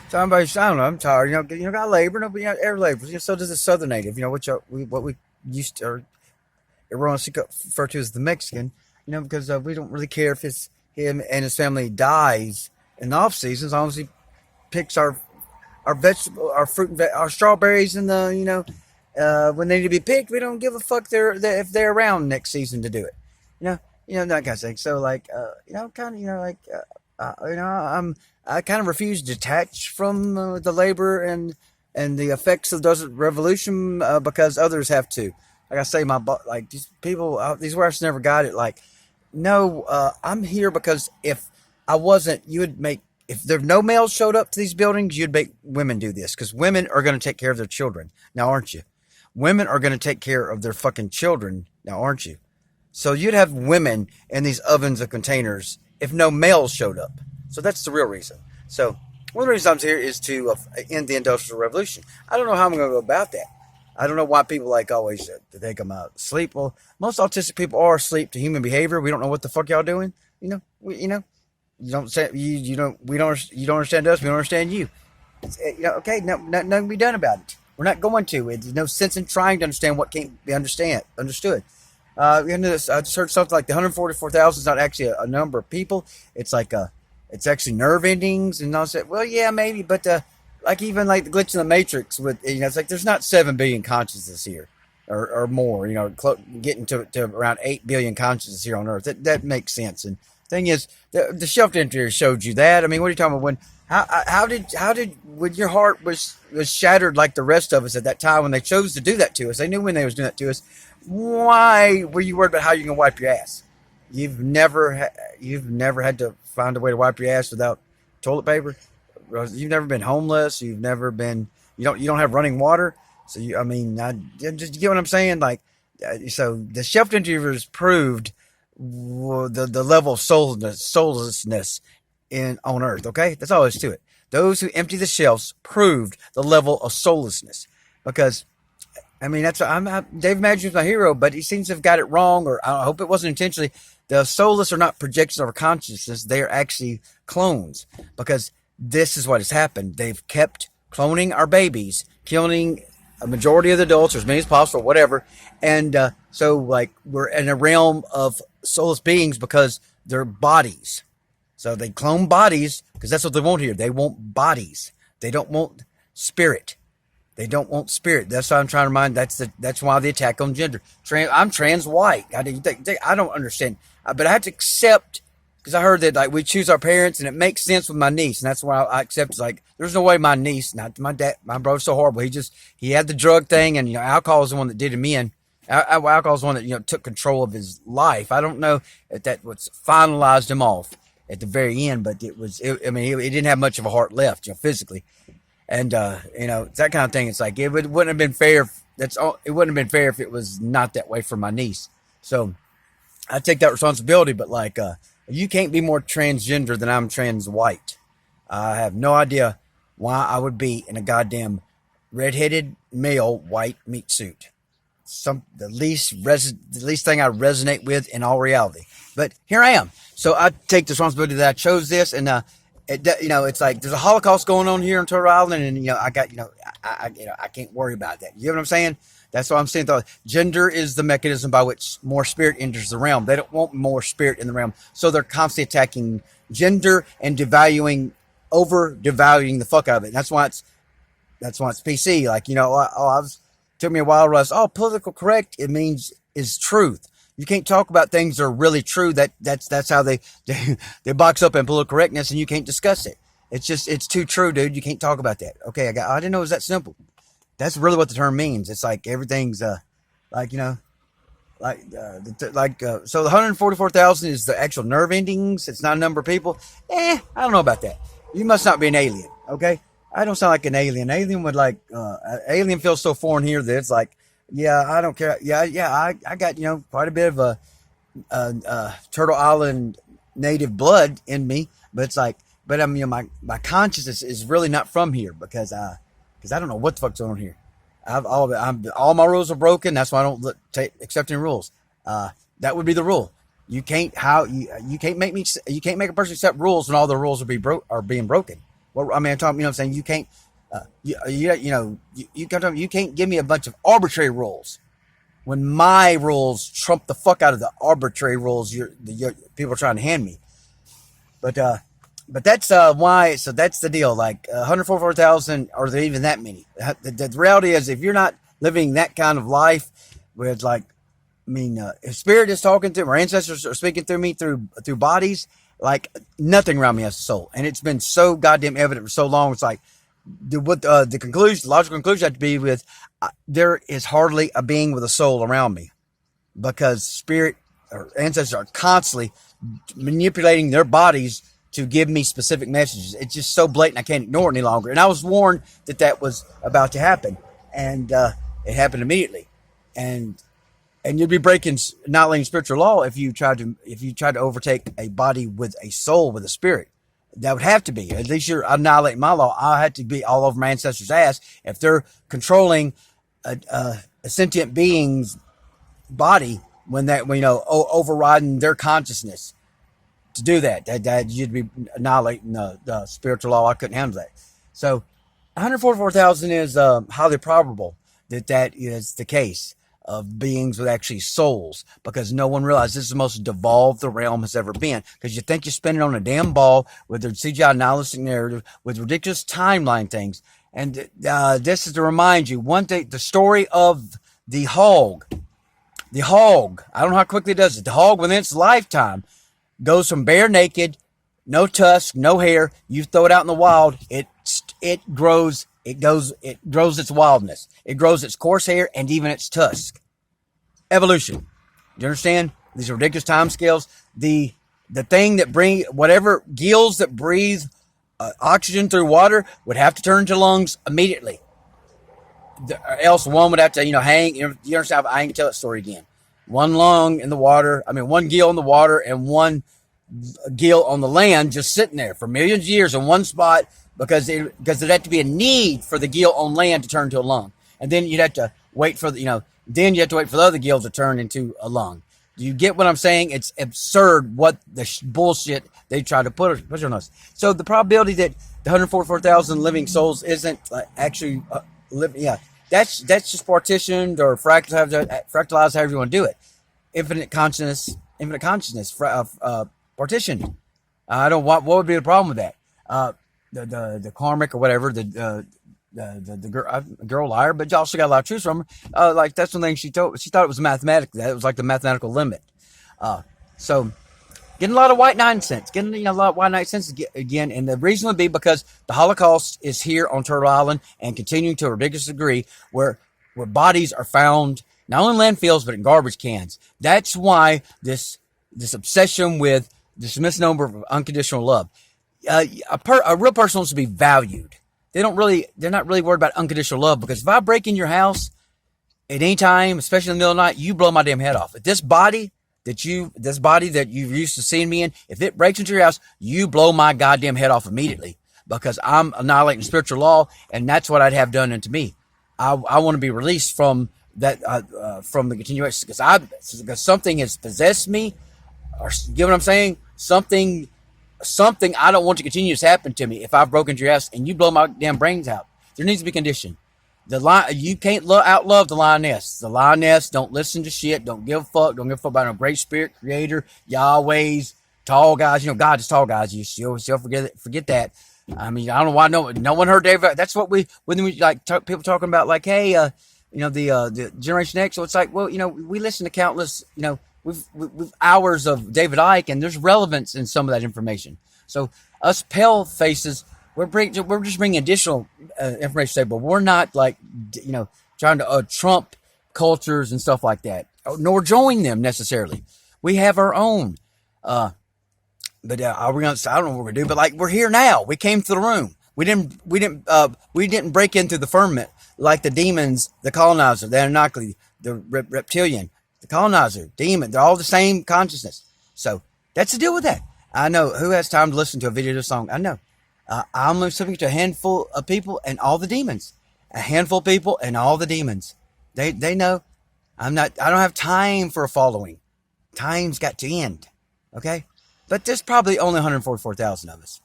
Somebody's, I don't know, I'm tired. Got labor, no, but air labor. So does the Southern native. What we used to, or erroneously refer to as the Mexican. Because we don't really care if it's him and his family dies in the off season, as long as he picks our vegetable, our fruit, our strawberries, and the when they need to be picked, we don't give a fuck if they're around next season to do it. That kind of thing. So like, kind of, I kind of refuse to detach from the labor and the effects of the Desert Revolution because others have to. Like I say, like these people, these wives never got it. Like, no, I'm here because if I wasn't, you would make. If there no males showed up to these buildings, you'd make women do this because women are going to take care of their children. Now, aren't you? Women are going to take care of their fucking children. Now, aren't you? So you'd have women in these ovens of containers if no males showed up. So that's the real reason. So one of the reasons I'm here is to end the Industrial Revolution. I don't know how I'm going to go about that. I don't know why people like always think I'm asleep. Well, most autistic people are asleep to human behavior. We don't know what the fuck y'all doing. You don't say you don't we don't you don't understand us. We don't understand you. Okay, nothing can be done about it. We're not going to. There's no sense in trying to understand what can't be understood. I just heard something like the 144,000 is not actually a number of people. It's like it's actually nerve endings, and I said, well, yeah, maybe, but like even like the glitch in the Matrix with it's like there's not 7 billion consciousness here, or more. Getting to around 8 billion consciousness here on Earth. That makes sense. And thing is, the shelf entry showed you that. I mean, what are you talking about? How did when your heart was shattered like the rest of us at that time when they chose to do that to us? They knew when they was doing that to us. Why were you worried about how you're gonna wipe your ass? You've never had to find a way to wipe your ass without toilet paper. You've never been homeless. You've never been. You don't have running water. So just get what I'm saying. Like, so the shelf interviewers proved the level of soullessness on Earth. Okay, that's all there is to it. Those who empty the shelves proved the level of soullessness. Because Dave Madgen's my hero, but he seems to have got it wrong, or I hope it wasn't intentionally. The soulless are not projections of our consciousness; they are actually clones. Because this is what has happened. They've kept cloning our babies, killing a majority of the adults, or as many as possible, whatever. And so, like, we're in a realm of soulless beings because they're bodies. So they clone bodies because that's what they want here. They want bodies. They don't want spirit. They don't want spirit. That's what I'm trying to remind. That's why the attack on gender. I'm trans white. I don't understand, but I have to accept. Because I heard that like we choose our parents, and it makes sense with my niece, and that's why I accept. It's like there's no way my niece, not my dad, my brother's so horrible. He had the drug thing, and alcohol is the one that did him in. Alcohol is the one that took control of his life. I don't know if that was finalized him off at the very end, but it was. He didn't have much of a heart left, physically, and it's that kind of thing. It's like it wouldn't have been fair. It wouldn't have been fair if it was not that way for my niece. So I take that responsibility, but like. You can't be more transgender than I'm trans white. I have no idea why I would be in a goddamn redheaded male white meat suit. The least thing I resonate with in all reality. But here I am. So I take the responsibility that I chose this, and it's like there's a Holocaust going on here on Turtle Island, and I can't worry about that. You know what I'm saying? That's what I'm saying. Gender is the mechanism by which more spirit enters the realm. They don't want more spirit in the realm. So they're constantly attacking gender and devaluing the fuck out of it. And that's why it's PC. Like, took me a while to realize, political correct, it means is truth. You can't talk about things that are really true. That's how they box up in political correctness, and you can't discuss it. It's too true, dude. You can't talk about that. Okay, I didn't know it was that simple. That's really what the term means. It's like everything's so the 144,000 is the actual nerve endings. It's not a number of people. I don't know about that. You must not be an alien. Okay, I don't sound like an alien. Alien would alien feels so foreign here that it's like, yeah, I don't care. Yeah, I got quite a bit of a Turtle Island native blood in me, but it's like, but my consciousness is really not from here because I don't know what the fuck's going on here. All my rules are broken. That's why I don't accept any rules. That would be the rule. You can't make a person accept rules when all the rules are being broken. Well, I mean, I'm talking. I'm saying you can't. You can't give me a bunch of arbitrary rules when my rules trump the fuck out of the arbitrary rules people are trying to hand me. But that's why. So that's the deal. Like 144,000, or there even that many? The reality is, if you're not living that kind of life, where it's like, I mean, if spirit is talking through, our ancestors are speaking through me through bodies, like nothing around me has a soul, and it's been so goddamn evident for so long. It's like the logical conclusion had to be with there is hardly a being with a soul around me, because spirit or ancestors are constantly manipulating their bodies to give me specific messages. It's just so blatant I can't ignore it any longer. And I was warned that was about to happen, and it happened immediately. And you'd be breaking annihilating spiritual law if you tried to overtake a body with a soul, with a spirit. That would have to be. At least you're annihilating my law. I had to be all over my ancestors' ass if they're controlling a sentient being's body overriding their consciousness. To do that you'd be annihilating the spiritual law. I couldn't handle that. So 144,000 is highly probable that is the case of beings with actually souls, because no one realizes this is the most devolved the realm has ever been. Because you think you're spinning on a damn ball with their CGI nihilistic narrative, with ridiculous timeline things. And this is to remind you, one day, the story of the hog. The hog, I don't know how quickly it does it. The hog, within its lifetime, goes from bare naked, no tusk, no hair. You throw it out in the wild, it grows its wildness. It grows its coarse hair and even its tusk. Evolution. Do you understand? These are ridiculous time scales. The thing that whatever gills that breathe oxygen through water would have to turn into lungs immediately. Else one would have to, hang. You understand? I can tell that story again. One lung in the water. One gill in the water and one gill on the land, just sitting there for millions of years in one spot, because there'd have to be a need for the gill on land to turn into a lung, and then you'd have to wait for then you have to wait for the other gill to turn into a lung. Do you get what I'm saying? It's absurd what the bullshit they try to put on us. So the probability that the 144,000 living souls isn't actually living, that's just partitioned or fractalized, however you want to do it. Infinite consciousness, partitioned. What would be the problem with that? The karmic or whatever, the girl liar, but you also got a lot of truth from her. Like that's one thing she thought it was mathematical. That it was like the mathematical limit. So getting a lot of white nonsense, again. And the reason would be because the Holocaust is here on Turtle Island and continuing to a ridiculous degree, where bodies are found not only in landfills but in garbage cans. That's why this obsession with this misnomer of unconditional love. A real person wants to be valued. They're not really worried about unconditional love, because if I break in your house at any time, especially in the middle of the night, you blow my damn head off. If this body that you're used to seeing me in, if it breaks into your house, you blow my goddamn head off immediately, because I'm annihilating spiritual law, and that's what I'd have done unto me. I want to be released from that, from the continuation, because something has possessed me, or you get what I'm saying? Something I don't want to continue to happen to me if I've broken into your house and you blow my damn brains out. There needs to be condition. You can't outlove the lioness. The lioness don't listen to shit. Don't give a fuck. Don't give a fuck about no great spirit, creator, Yahweh's, tall guys. God is tall guys. You still forget that. I don't know why no one heard David. That's what when we people talking about, like, hey, the Generation X. So it's like, well, we listen to countless, we've hours of David Icke, and there's relevance in some of that information. So us pale faces, we're just bringing additional information, but we're not trying to trump cultures and stuff like that, nor join them necessarily. We have our own. But are we gonna? I don't know what we're gonna do. But we're here now. We came through the room. We didn't break into the firmament like the demons, the colonizer, the Anunnaki, the reptilian. The colonizer, demon, they're all the same consciousness. So that's the deal with that. I know. Who has time to listen to a video of a song? I know. I'm speaking to a handful of people and all the demons. A handful of people and all the demons. They know. I don't have time for a following. Time's got to end. Okay? But there's probably only 144,000 of us.